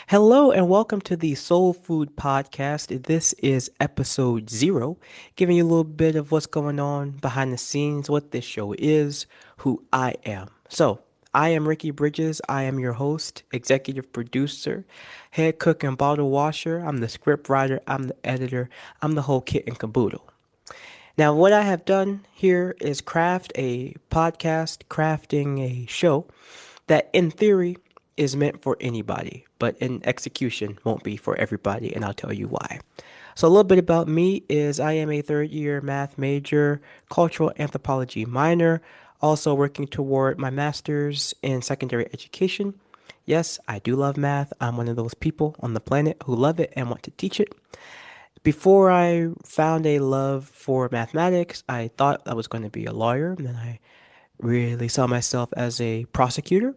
Hello and welcome to the Soul Food Podcast. This is episode 0, giving you a little bit of what's going on behind the scenes, what this show is, who I am. I am Ricky Bridges. I am your host, executive producer, head cook and bottle washer. I'm the script writer, I'm the editor, I'm the whole kit and caboodle. Now, what I have done here is craft a podcast, crafting a show that in theory is meant for anybody, but in execution won't be for everybody, and I'll tell you why. So, a little bit about me is I am a third year math major, cultural anthropology minor, also working toward my master's in secondary education. Yes, I do love math. I'm one of those people on the planet who love it and want to teach it. Before I found a love for mathematics, I thought I was going to be a lawyer, and then I really saw myself as a prosecutor.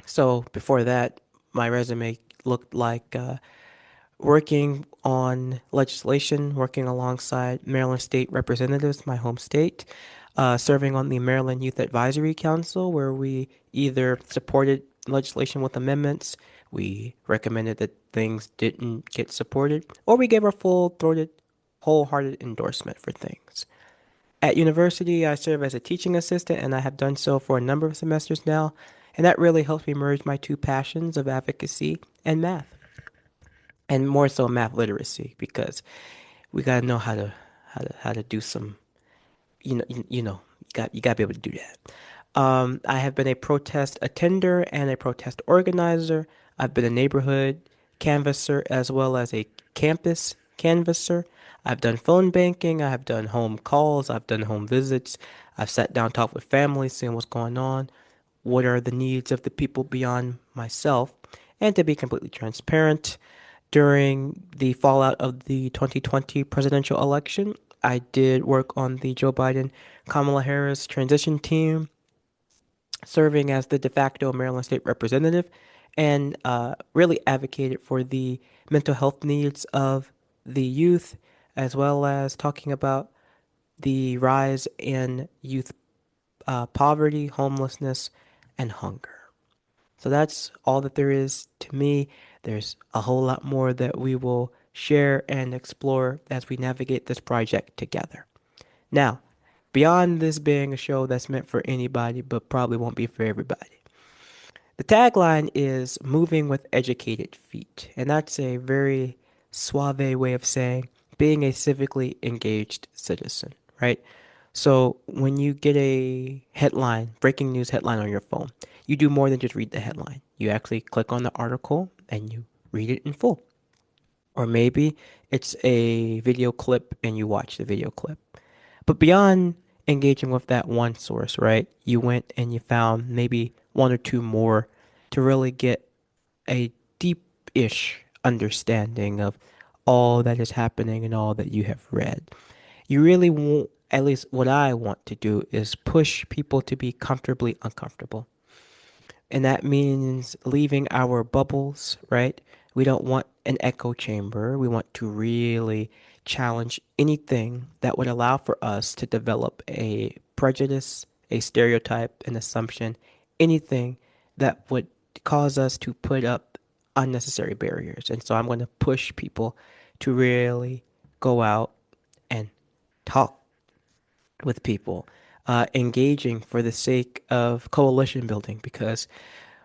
So before that, my resume looked like working on legislation, working alongside Maryland State Representatives, my home state, serving on the Maryland Youth Advisory Council, where we either supported legislation with amendments, we recommended that things didn't get supported, or we gave our full-throated, wholehearted endorsement for things. At university, I serve as a teaching assistant, and I have done so for a number of semesters now, and that really helps me merge my two passions of advocacy and math, and more so math literacy, because we gotta know how to do some, you gotta be able to do that. I have been a protest attender and a protest organizer. I've been a neighborhood canvasser as well as a campus canvasser. I've done phone banking. I have done home calls. I've done home visits. I've sat down, talked with families, seeing what's going on, what are the needs of the people beyond myself. And to be completely transparent, during the fallout of the 2020 presidential election, I did work on the Joe Biden Kamala Harris transition team, serving as the de facto Maryland State Representative, and really advocated for the mental health needs of the youth, as well as talking about the rise in youth poverty, homelessness, and hunger. So that's all that there is to me. There's a whole lot more that we will share and explore as we navigate this project together. Now, beyond this being a show that's meant for anybody, but probably won't be for everybody, the tagline is moving with educated feet. And that's a very suave way of saying being a civically engaged citizen, right? So when you get a headline, breaking news headline on your phone, you do more than just read the headline. You actually click on the article and you read it in full. Or maybe it's a video clip and you watch the video clip. But beyond engaging with that one source, right? You went and you found maybe one or two more to really get a deep-ish understanding of all that is happening and all that you have read. You really won't, at least what I want to do is push people to be comfortably uncomfortable. And that means leaving our bubbles, right? We don't want an echo chamber. We want to really challenge anything that would allow for us to develop a prejudice, a stereotype, an assumption, anything that would cause us to put up unnecessary barriers. And so I'm going to push people to really go out and talk with people, engaging for the sake of coalition building, because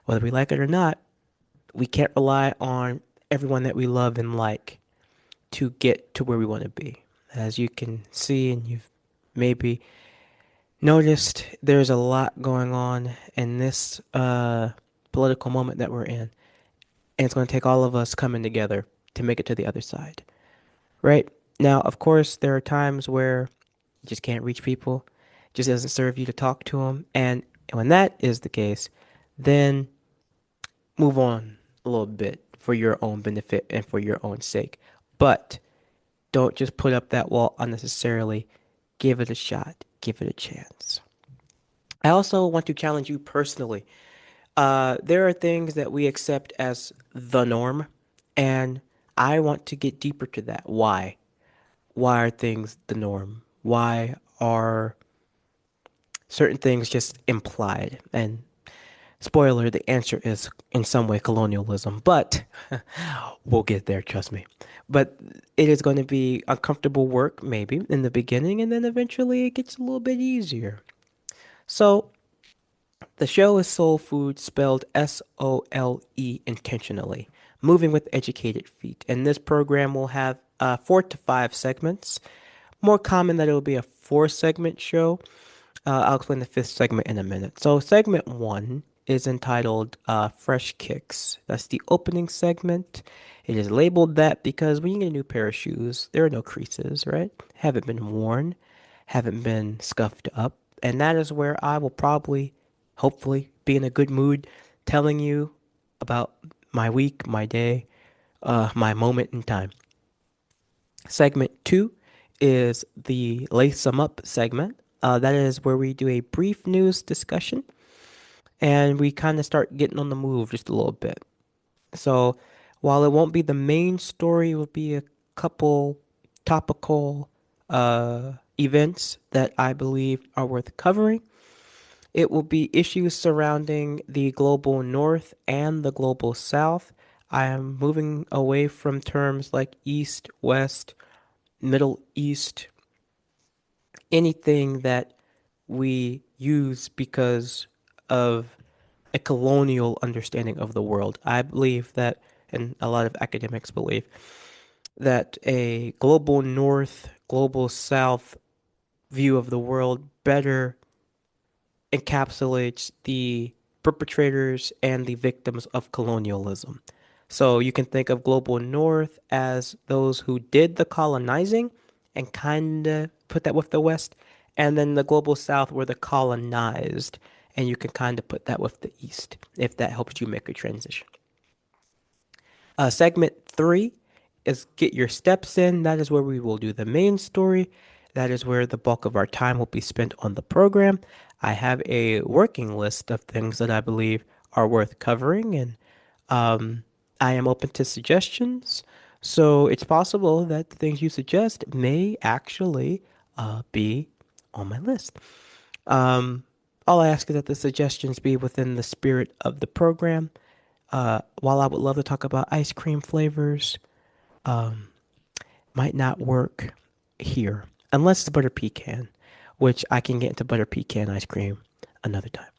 whether we like it or not, we can't rely on everyone that we love and like to get to where we want to be. As you can see, and you've maybe noticed, there's a lot going on in this political moment that we're in. And it's going to take all of us coming together to make it to the other side. Right? Now, of course, there are times where you just can't reach people. It just doesn't serve you to talk to them. And when that is the case, then move on a little bit for your own benefit and for your own sake. But don't just put up that wall unnecessarily. Give it a shot. Give it a chance. I also want to challenge you personally. There are things that we accept as the norm, and I want to get deeper to that. Why? Why are things the norm? Why are certain things just implied? And Spoiler, the answer is in some way colonialism, but we'll get there, trust me. But it is going to be uncomfortable work, maybe, in the beginning, and then eventually it gets a little bit easier. So, the show is Soul Food, spelled SOLE intentionally, moving with educated feet. And this program will have 4 to 5 segments. More common that it will be a 4 segment show. I'll explain the fifth segment in a minute. So, segment one is entitled Fresh Kicks. That's the opening segment. It is labeled that because when you get a new pair of shoes, there are no creases, right? Haven't been worn, haven't been scuffed up. And that is where I will probably, hopefully, be in a good mood telling you about my week, my day, my moment in time. Segment two is the Lace 'em Up segment. That is where we do a brief news discussion and we kind of start getting on the move just a little bit. So while it won't be the main story, it will be a couple topical events that I believe are worth covering. It will be issues surrounding the global north and the global south. I am moving away from terms like east, west, Middle East, anything that we use because of a colonial understanding of the world. I believe that, and a lot of academics believe, that a global north, global south view of the world better encapsulates the perpetrators and the victims of colonialism. So you can think of global north as those who did the colonizing and kind of put that with the West, and then the global south were the colonized, and you can kind of put that with the East, if that helps you make a transition. Segment three is get your steps in. That is where we will do the main story. That is where the bulk of our time will be spent on the program. I have a working list of things that I believe are worth covering, and um, I am open to suggestions. So it's possible that the things you suggest may actually be on my list. Um, all I ask is that the suggestions be within the spirit of the program. While I would love to talk about ice cream flavors, um, might not work here unless it's butter pecan, which I can get into butter pecan ice cream another time.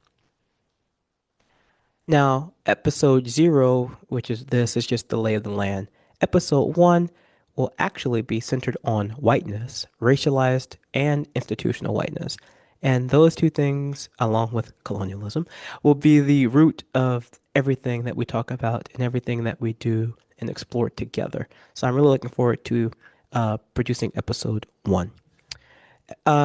Now, episode zero, which is this, is just the lay of the land. Episode one will actually be centered on whiteness, racialized and institutional whiteness. And those two things, along with colonialism, will be the root of everything that we talk about and everything that we do and explore together. So I'm really looking forward to producing episode one.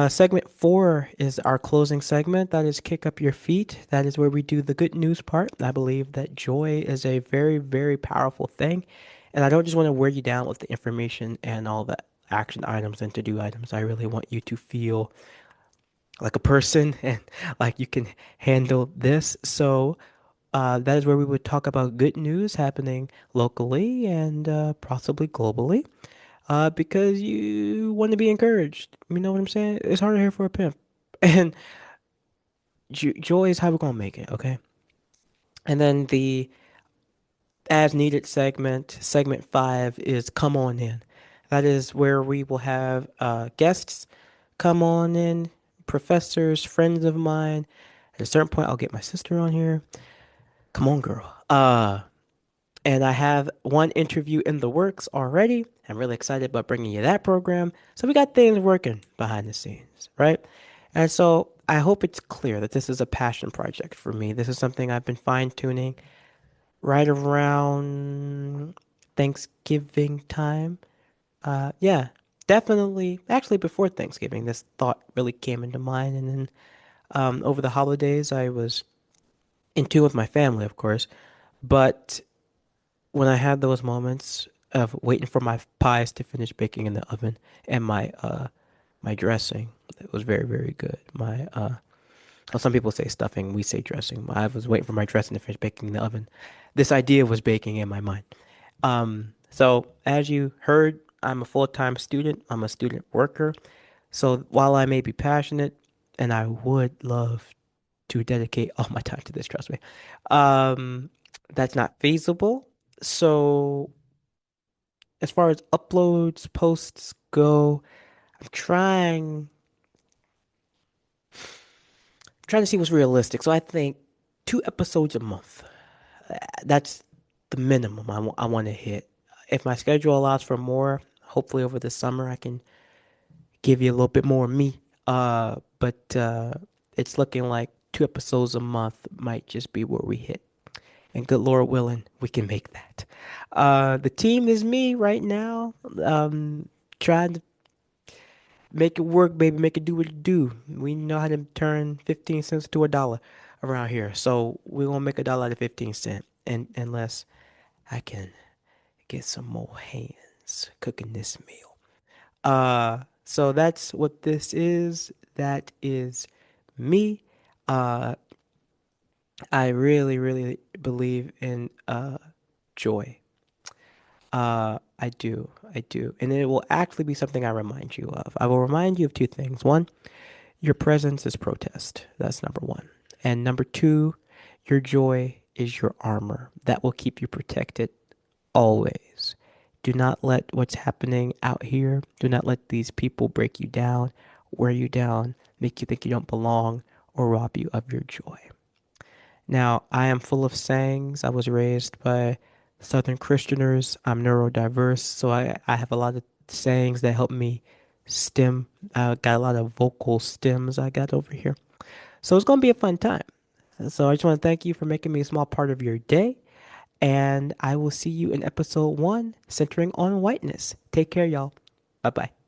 Segment four is our closing segment. That is Kick Up Your Feet. That is where we do the good news part. I believe that joy is a very, very powerful thing. And I don't just want to wear you down with the information and all the action items and to do items. I really want you to feel like a person and like you can handle this. So that is where we would talk about good news happening locally and possibly globally because you want to be encouraged. You know what I'm saying? It's harder here for a pimp. And joy is how we're gonna make it, okay? And then the as needed segment, segment five is come on in. That is where we will have guests come on in, professors, friends of mine. At a certain point, I'll get my sister on here. Come on, girl. And I have one interview in the works already. I'm really excited about bringing you that program. So we got things working behind the scenes, right? And so I hope it's clear that this is a passion project for me. This is something I've been fine tuning right around Thanksgiving time. Yeah, definitely. Actually, before Thanksgiving, this thought really came into mind. And then over the holidays, I was in tune with my family, of course. But when I had those moments of waiting for my pies to finish baking in the oven and my dressing, it was very, very good. Well, some people say stuffing, we say dressing. I was waiting for my dressing to finish baking in the oven. This idea was baking in my mind. So as you heard, I'm a full-time student. I'm a student worker. So while I may be passionate and I would love to dedicate all my time to this, trust me. Um, that's not feasible. So as far as uploads, posts go, I'm trying to see what's realistic. So I think 2 episodes a month. That's the minimum I want to hit. If my schedule allows for more, hopefully over the summer I can give you a little bit more of me. But it's looking like 2 episodes a month might just be where we hit. And good Lord willing, we can make that. The team is me right now. Trying to make it work, baby. Make it do what it do. We know how to turn 15 cents to a dollar around here. So we're gonna make a dollar out of 15 cents. And unless I can get some more hands cooking this meal. So that's what this is. That is me. Uh, I really, really believe in joy. I do. I do. And it will actually be something I remind you of. I will remind you of two things. One, your presence is protest. That's number one. And number two, your joy is your armor. That will keep you protected always. Do not let what's happening out here, do not let these people break you down, wear you down, make you think you don't belong, or rob you of your joy. Now, I am full of sayings. I was raised by Southern Christianers. I'm neurodiverse, so I have a lot of sayings that help me stem. I got a lot of vocal stems I got over here. So it's going to be a fun time. So I just want to thank you for making me a small part of your day. And I will see you in episode 1 centering on whiteness. Take care, y'all. Bye bye.